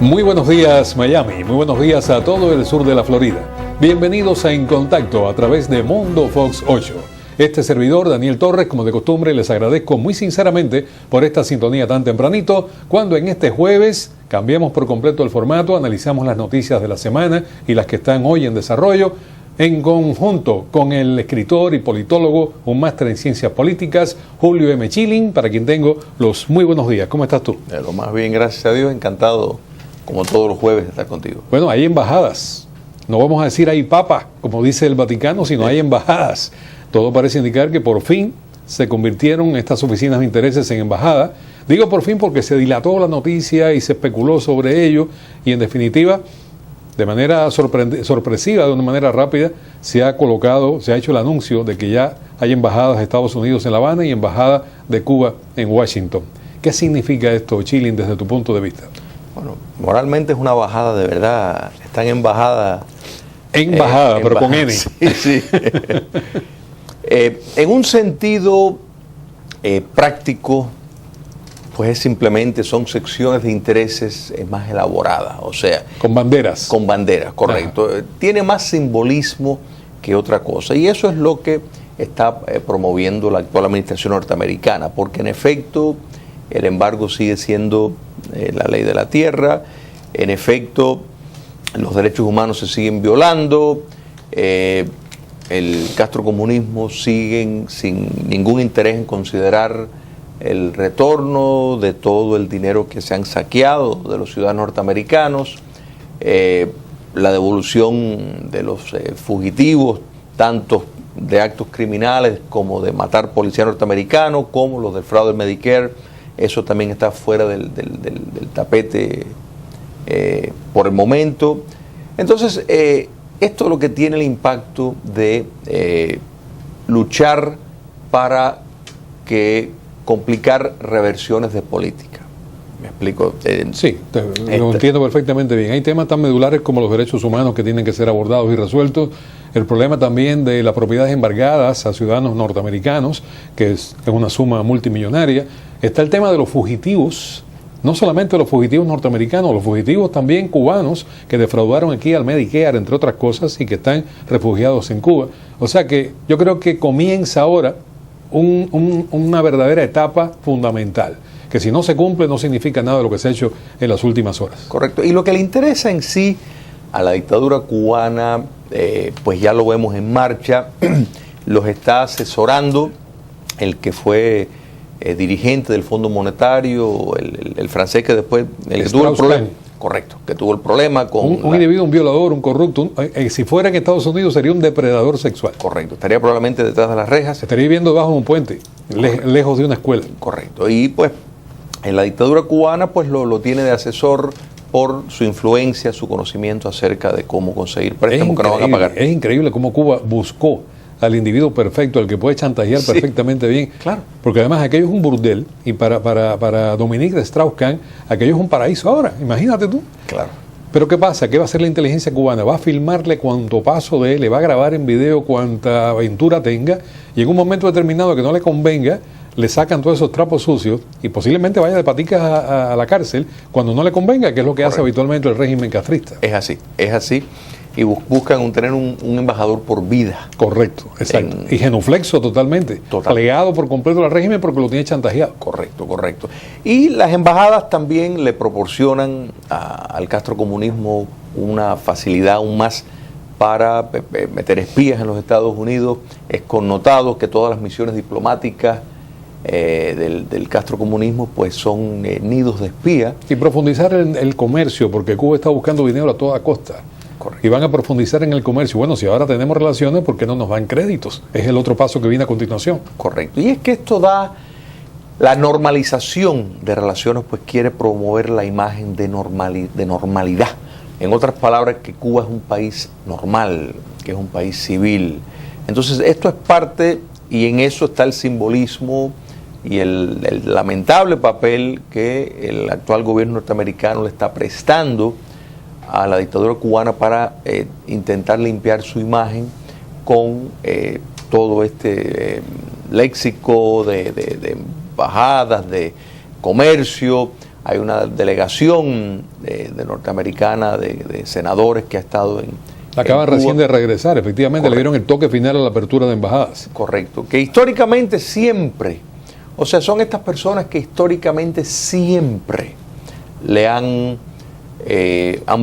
Muy buenos días Miami, muy buenos días a todo el sur de la Florida. Bienvenidos a En Contacto a través de Mundo Fox 8. Este servidor, Daniel Torres, como de costumbre, les agradezco muy sinceramente por esta sintonía tan tempranito, cuando en este jueves cambiamos por completo el formato, analizamos las noticias de la semana y las que están hoy en desarrollo, en conjunto con el escritor y politólogo, un máster en ciencias políticas, Julio M. Chilling, para quien tengo los muy buenos días. ¿Cómo estás tú? Lo más bien, gracias a Dios, encantado, como todos los jueves, de estar contigo. Bueno, hay embajadas. No vamos a decir hay papa, como dice el Vaticano, sino hay embajadas. Todo parece indicar que por fin se convirtieron estas oficinas de intereses en embajada. Digo por fin porque se dilató la noticia y se especuló sobre ello y en definitiva, de manera sorpresiva, de una manera rápida, se ha hecho el anuncio de que ya hay embajadas de Estados Unidos en La Habana y embajada de Cuba en Washington. ¿Qué significa esto, Chilling, desde tu punto de vista? Bueno, moralmente es una bajada de verdad. Están embajada. Embajada, pero con N. Sí, sí. En un sentido práctico, pues simplemente son secciones de intereses más elaboradas, o sea... Con banderas. Con banderas, correcto. Ajá. Tiene más simbolismo que otra cosa, y eso es lo que está promoviendo la actual administración norteamericana, porque en efecto el embargo sigue siendo la ley de la tierra, en efecto los derechos humanos se siguen violando, el castrocomunismo sigue sin ningún interés en considerar el retorno de todo el dinero que se han saqueado de los ciudadanos norteamericanos, la devolución de los fugitivos, tanto de actos criminales como de matar policías norteamericanos, como los del fraude Medicare. Eso también está fuera del tapete por el momento. Entonces, esto es lo que tiene el impacto de luchar para complicar reversiones de política. ¿Me explico? Sí, lo entiendo perfectamente bien. Hay temas tan medulares como los derechos humanos que tienen que ser abordados y resueltos. El problema también de las propiedades embargadas a ciudadanos norteamericanos, que es una suma multimillonaria. Está el tema de los fugitivos, no solamente los fugitivos norteamericanos, los fugitivos también cubanos que defraudaron aquí al Medicare, entre otras cosas, y que están refugiados en Cuba. O sea que yo creo que comienza ahora una verdadera etapa fundamental, que si no se cumple no significa nada de lo que se ha hecho en las últimas horas. Correcto. Y lo que le interesa en sí a la dictadura cubana, pues ya lo vemos en marcha, los está asesorando el que fue dirigente del Fondo Monetario, el francés que después que tuvo el problema. Correcto, que tuvo el problema con... Un individuo, un violador, un corrupto. Si fuera en Estados Unidos sería un depredador sexual. Correcto, estaría probablemente detrás de las rejas. Estaría viviendo debajo de un puente, lejos de una escuela. Correcto, y pues en la dictadura cubana pues lo tiene de asesor por su influencia, su conocimiento acerca de cómo conseguir préstamos que no van a pagar. Es increíble cómo Cuba buscó al individuo perfecto, al que puede chantajear perfectamente bien. Claro. Porque además aquello es un burdel, y para Dominique de Strauss-Kahn, aquello es un paraíso ahora, imagínate tú. Claro. Pero ¿qué pasa? ¿Qué va a hacer la inteligencia cubana? Va a filmarle cuanto paso de él, le va a grabar en video cuanta aventura tenga, y en un momento determinado que no le convenga, le sacan todos esos trapos sucios y posiblemente vaya de paticas a la cárcel cuando no le convenga, que es lo que hace habitualmente el régimen castrista. Es así. Y buscan tener un embajador por vida. Correcto, exacto. Y genuflexo totalmente. Plegado por completo al régimen porque lo tiene chantajeado. Correcto. Y las embajadas también le proporcionan al castrocomunismo una facilidad aún más para meter espías en los Estados Unidos. Es connotado que todas las misiones diplomáticas del castrocomunismo pues son nidos de espías. Y profundizar en el comercio, porque Cuba está buscando dinero a toda costa. Correcto. Y van a profundizar en el comercio. Bueno, si ahora tenemos relaciones, ¿por qué no nos dan créditos? Es el otro paso que viene a continuación. Correcto. Y es que esto da la normalización de relaciones, pues quiere promover la imagen de normalidad. En otras palabras, que Cuba es un país normal, que es un país civil. Entonces, esto es parte, y en eso está el simbolismo y el lamentable papel que el actual gobierno norteamericano le está prestando a la dictadura cubana para intentar limpiar su imagen con todo léxico de embajadas, de comercio, hay una delegación de norteamericana de senadores que ha estado en Acaban Cuba. recién de regresar, efectivamente. Correcto. Le dieron el toque final a la apertura de embajadas. Correcto, que históricamente siempre, o sea, son estas personas que históricamente siempre le han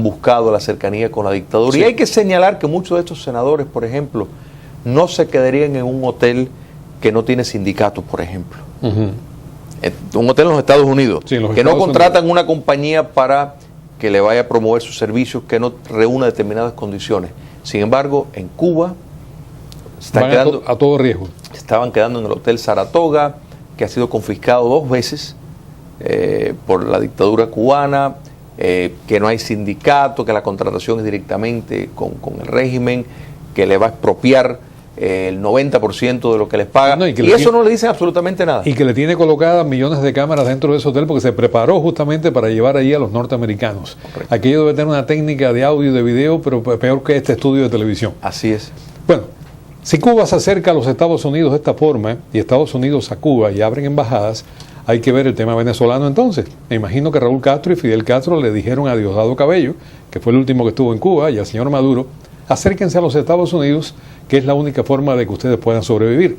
buscado la cercanía con la dictadura. Sí. Y hay que señalar que muchos de estos senadores, por ejemplo, no se quedarían en un hotel que no tiene sindicatos, por ejemplo. Uh-huh. Un hotel en los Estados Unidos, Sí, en los que no Estados contratan Unidos. una compañía para que le vaya a promover sus servicios, que no reúna determinadas condiciones. Sin embargo, en Cuba Van a todo riesgo. estaban quedando en el Hotel Saratoga, que ha sido confiscado 2 veces por la dictadura cubana, que no hay sindicato, que la contratación es directamente con el régimen, que le va a expropiar el 90% de lo que les paga, No, y que eso no le dicen absolutamente nada. Y que le tiene colocadas millones de cámaras dentro de ese hotel porque se preparó justamente para llevar allí a los norteamericanos. Correcto. Aquello debe tener una técnica de audio y de video, pero peor que este estudio de televisión. Así es. Bueno, si Cuba se acerca a los Estados Unidos de esta forma y Estados Unidos a Cuba y abren embajadas, hay que ver el tema venezolano entonces. Me imagino que Raúl Castro y Fidel Castro le dijeron a Diosdado Cabello, que fue el último que estuvo en Cuba, y al señor Maduro, acérquense a los Estados Unidos, que es la única forma de que ustedes puedan sobrevivir.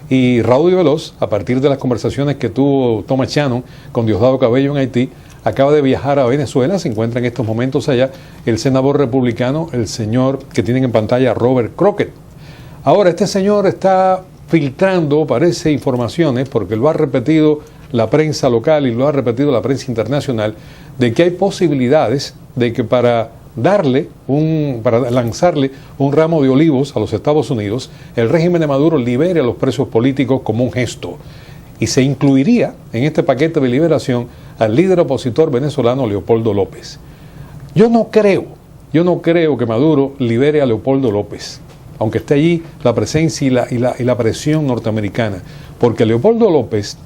Y Raúl Veloz, a partir de las conversaciones que tuvo Thomas Shannon con Diosdado Cabello en Haití, acaba de viajar a Venezuela, se encuentra en estos momentos allá el senador republicano, el señor que tienen en pantalla, Robert Crockett. Ahora, este señor está filtrando, parece, informaciones, porque lo ha repetido la prensa local y lo ha repetido la prensa internacional, de que hay posibilidades de que para lanzarle un ramo de olivos a los Estados Unidos, el régimen de Maduro libere a los presos políticos como un gesto. Y se incluiría en este paquete de liberación al líder opositor venezolano Leopoldo López. Yo no creo que Maduro libere a Leopoldo López, aunque esté allí la presencia y la presión norteamericana, porque Leopoldo López,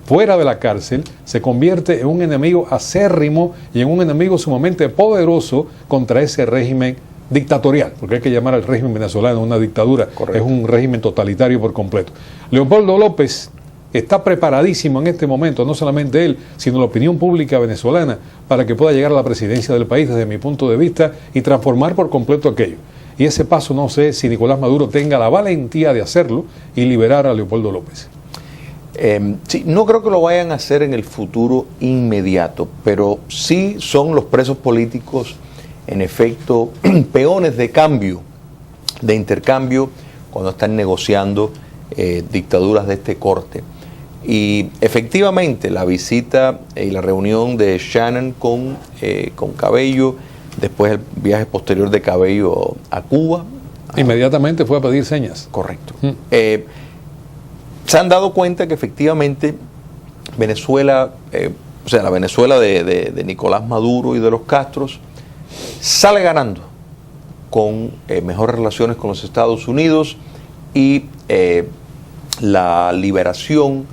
fuera de la cárcel, se convierte en un enemigo acérrimo y en un enemigo sumamente poderoso contra ese régimen dictatorial, porque hay que llamar al régimen venezolano una dictadura. Correcto. Es un régimen totalitario por completo. Leopoldo López está preparadísimo en este momento, no solamente él, sino la opinión pública venezolana, para que pueda llegar a la presidencia del país desde mi punto de vista y transformar por completo aquello. Y ese paso no sé si Nicolás Maduro tenga la valentía de hacerlo y liberar a Leopoldo López. Sí, no creo que lo vayan a hacer en el futuro inmediato, pero sí son los presos políticos, en efecto, peones de cambio, de intercambio, cuando están negociando dictaduras de este corte. Y efectivamente, la visita y la reunión de Shannon con Cabello, después el viaje posterior de Cabello a Cuba. Inmediatamente fue a pedir señas. Correcto. Se han dado cuenta que efectivamente Venezuela, o sea, la Venezuela de Nicolás Maduro y de los Castros, sale ganando con mejores relaciones con los Estados Unidos y la liberación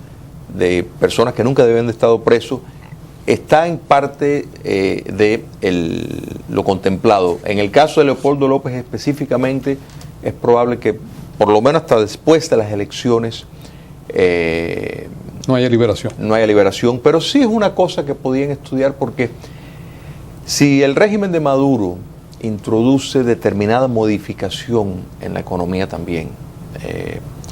de personas que nunca deben de estar presos está en parte de lo contemplado. En el caso de Leopoldo López específicamente, es probable que por lo menos hasta después de las elecciones no haya liberación. No haya liberación, pero sí es una cosa que podían estudiar, porque si el régimen de Maduro introduce determinada modificación en la economía también,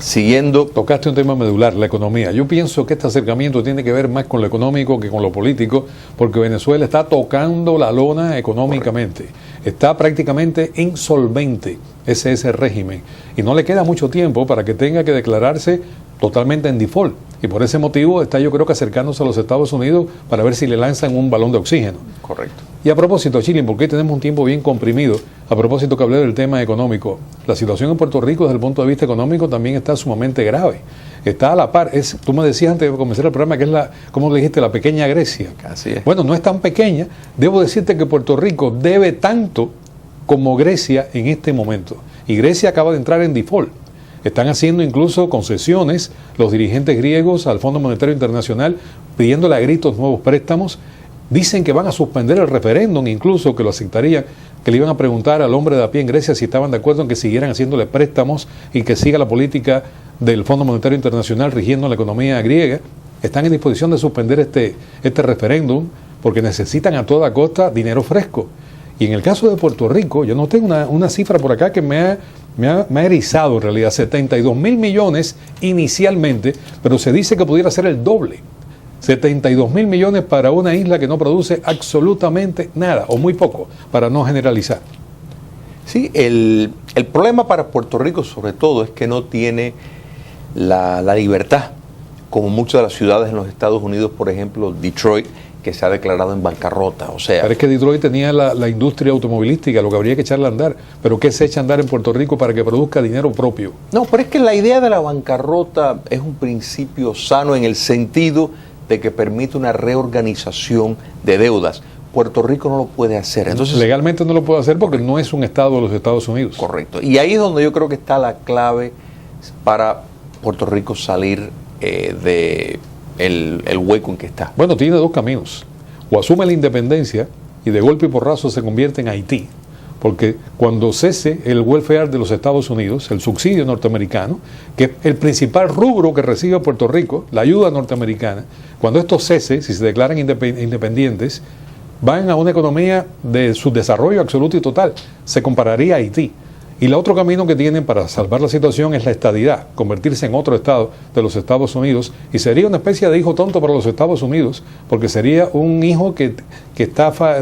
siguiendo... Tocaste un tema medular, la economía. Yo pienso que este acercamiento tiene que ver más con lo económico que con lo político, porque Venezuela está tocando la lona económicamente. Correcto. Está prácticamente insolvente ese régimen, y no le queda mucho tiempo para que tenga que declararse totalmente en default, y por ese motivo está, yo creo, que acercándose a los Estados Unidos para ver si le lanzan un balón de oxígeno. Correcto. Y a propósito, Chile, porque tenemos un tiempo bien comprimido, a propósito que hablé del tema económico, la situación en Puerto Rico desde el punto de vista económico también está sumamente grave. Está a la par, tú me decías antes de comenzar el programa que es ¿cómo le dijiste? La pequeña Grecia. Así es. Bueno, no es tan pequeña. Debo decirte que Puerto Rico debe tanto como Grecia en este momento. Y Grecia acaba de entrar en default. Están haciendo incluso concesiones los dirigentes griegos al Fondo Monetario Internacional, pidiéndole a gritos nuevos préstamos. Dicen que van a suspender el referéndum, incluso que lo aceptarían, que le iban a preguntar al hombre de a pie en Grecia si estaban de acuerdo en que siguieran haciéndole préstamos y que siga la política del Fondo Monetario Internacional rigiendo la economía griega. están en disposición de suspender este referéndum porque necesitan a toda costa dinero fresco. Y en el caso de Puerto Rico, yo noté una cifra por acá que me ha erizado en realidad, 72 mil millones inicialmente, pero se dice que pudiera ser el doble. 72 mil millones para una isla que no produce absolutamente nada, o muy poco, para no generalizar. Sí, el problema para Puerto Rico sobre todo es que no tiene la libertad, como muchas de las ciudades en los Estados Unidos, por ejemplo, Detroit, que se ha declarado en bancarrota. O sea, pero es que Detroit tenía la industria automovilística, lo que habría que echarle a andar. Pero ¿qué se echa a andar en Puerto Rico para que produzca dinero propio? No, pero es que la idea de la bancarrota es un principio sano en el sentido de que permite una reorganización de deudas. Puerto Rico no lo puede hacer. Entonces, legalmente no lo puede hacer porque no es un estado de los Estados Unidos. Correcto. Y ahí es donde yo creo que está la clave para Puerto Rico salir de el hueco en que está. Bueno, tiene dos caminos. O asume la independencia y de golpe y porrazo se convierte en Haití. Porque cuando cese el welfare de los Estados Unidos, el subsidio norteamericano, que es el principal rubro que recibe Puerto Rico, la ayuda norteamericana, cuando esto cese, si se declaran independientes, van a una economía de subdesarrollo absoluto y total. Se compararía a Haití. Y el otro camino que tienen para salvar la situación es la estadidad, convertirse en otro estado de los Estados Unidos, y sería una especie de hijo tonto para los Estados Unidos, porque sería un hijo que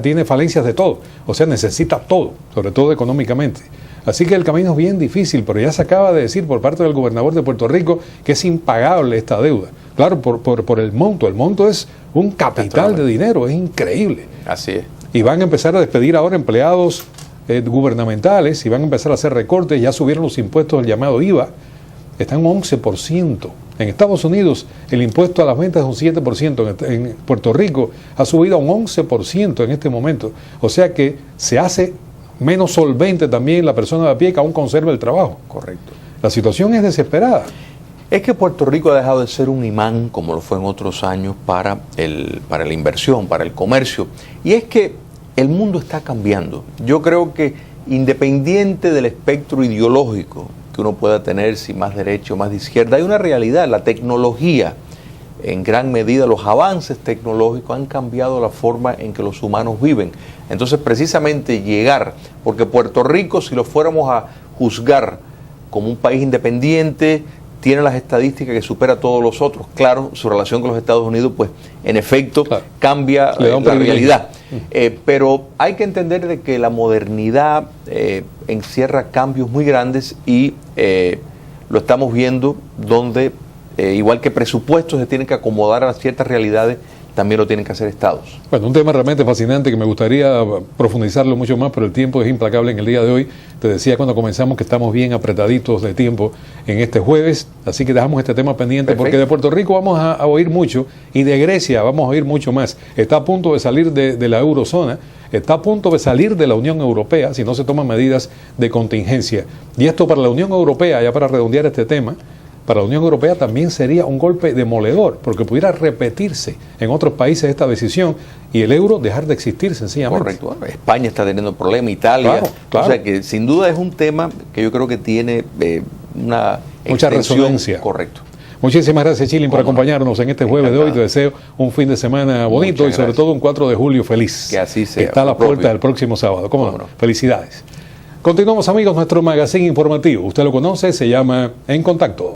tiene falencias de todo, o sea, necesita todo, sobre todo económicamente. Así que el camino es bien difícil, pero ya se acaba de decir por parte del gobernador de Puerto Rico que es impagable esta deuda. Claro, por el monto es un capital de dinero, es increíble. Así es. Y van a empezar a despedir ahora empleados gubernamentales y van a empezar a hacer recortes. Ya subieron los impuestos, el llamado IVA, está en un 11%. En Estados Unidos el impuesto a las ventas es un 7%, en Puerto Rico ha subido a un 11% en este momento. O sea que se hace menos solvente también la persona de a pie que aún conserva el trabajo. Correcto. La situación es desesperada. Es que Puerto Rico ha dejado de ser un imán, como lo fue en otros años, para la inversión, para el comercio. Y es que el mundo está cambiando. Yo creo que independiente del espectro ideológico que uno pueda tener, si más derecha o más de izquierda, hay una realidad. La tecnología, en gran medida los avances tecnológicos han cambiado la forma en que los humanos viven. Entonces, precisamente llegar, porque Puerto Rico, si lo fuéramos a juzgar como un país independiente, tiene las estadísticas que supera a todos los otros. Claro, su relación con los Estados Unidos, pues, en efecto, cambia la realidad. Pero hay que entender de que la modernidad encierra cambios muy grandes y lo estamos viendo donde, igual que presupuestos se tienen que acomodar a ciertas realidades, también lo tienen que hacer estados. Bueno, un tema realmente fascinante que me gustaría profundizarlo mucho más, pero el tiempo es implacable en el día de hoy. Te decía cuando comenzamos que estamos bien apretaditos de tiempo en este jueves, así que dejamos este tema pendiente. Perfecto. Porque de Puerto Rico vamos a oír mucho y de Grecia vamos a oír mucho más. Está a punto de salir de la eurozona, está a punto de salir de la Unión Europea si no se toman medidas de contingencia. Y esto para la Unión Europea, ya para redondear este tema, para la Unión Europea también sería un golpe demoledor, porque pudiera repetirse en otros países esta decisión y el euro dejar de existir sencillamente. Correcto. Bueno, España está teniendo problemas, Italia. Claro. O sea que sin duda es un tema que yo creo que tiene mucha resonancia. Correcto. Muchísimas gracias, Chilin, por acompañarnos en este jueves de hoy. Te deseo un fin de semana bonito y sobre todo un 4 de julio feliz. Que así sea. Que está a la puerta del próximo sábado. ¿Cómo no? Felicidades. Continuamos, amigos, nuestro magazine informativo. Usted lo conoce, se llama En Contacto.